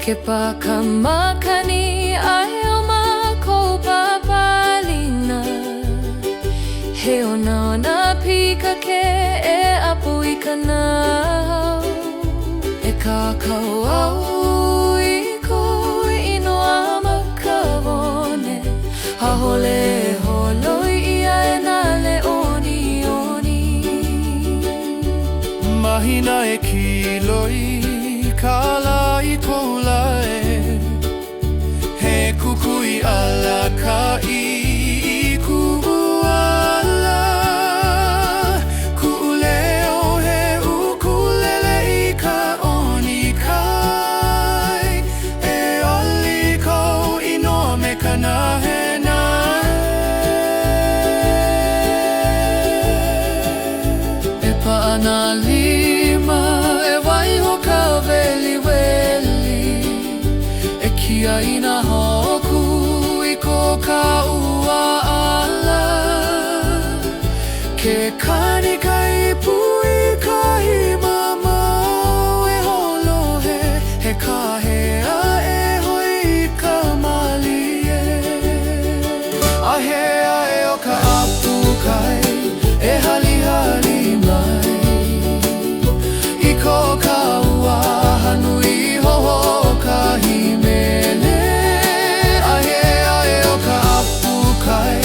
Ke pakamakani ai o mākou papalina. He ona pika ke e apu I ka nau. E kākau au I ko inoa makawone. Hahole holoi ia e nā leoni oni. Mahina e kiloi kala I kou lae. He kukui ala ka I ku'uala. Ku'uleo he ukulele I ka oni kai. E oli kou inoa me kana he nae. E pa'ana lima e waiho ka weliweli. E kia ina hoku I ko ka ua ala. Ke kani kai pui kahi mamau e holohe. He kahea e hoi I ka malie. A hea e o ka apu kai e hali mai. I ko ka ua hanui hoho kahi mele. A hea e o ka apu kai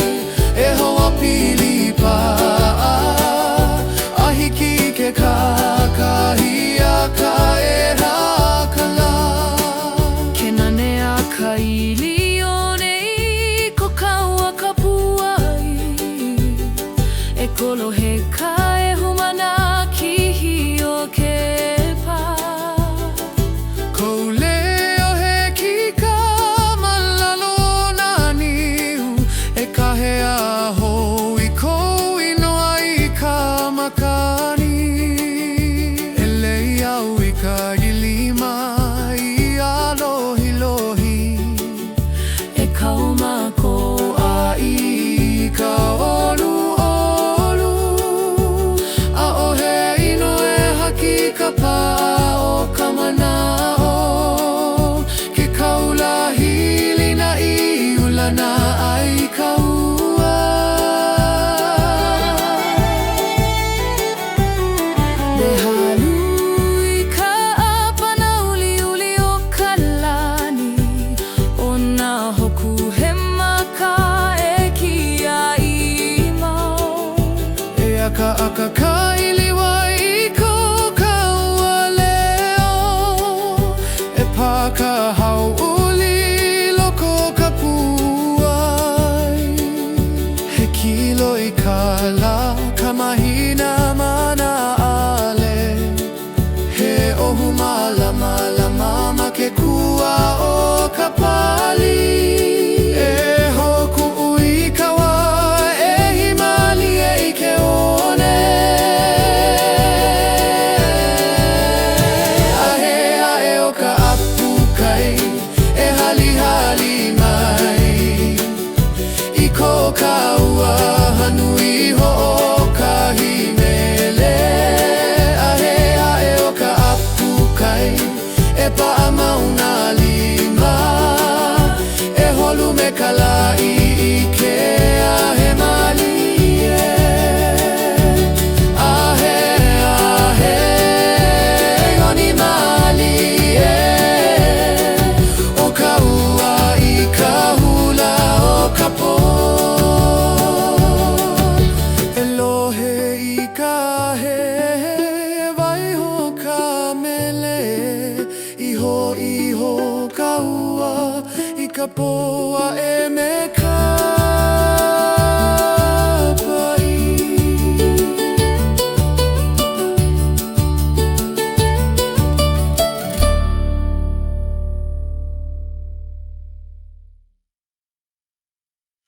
e hoa pili pa'a. A hiki ke kākahi a ka e rakala. Ke nane a ka ilione I ko kaua ka puai. E kolohe ka e humana ki hio ke pā. Kou leo he kika malalo naniu. E kahea hou I kou inoa I ka makani. E lei au I ka ilima I alohi lohi. E kaumako A I ka olu olu. A o he ino e haki ka pā o ka manao. Ke kaula hilina I ulana ai ka ua. Le halui ka apana uli o ka lani. O nā hoku he maka e kia I mau. E aka ka iliwa I ko ka ua leo. E pā ka hau uli loko ka puai. He kilo I ka la ka mahina mana ale. He ohu malama ma ke kua o ka pali. E hoku ui ka wā e himali e I ke one. A hea e o ka apu kai e hali mai. I ko ka ua hanui ho'o kahi mele. A hea e o ka apu kai e pa'a mauna lima. E holu me ka la'i I ke ahe malie. Ahe oni malie. O ka ua I ka hula o ka po. Elohe I ka he waiho ka mele. Iho ka ua I ka po.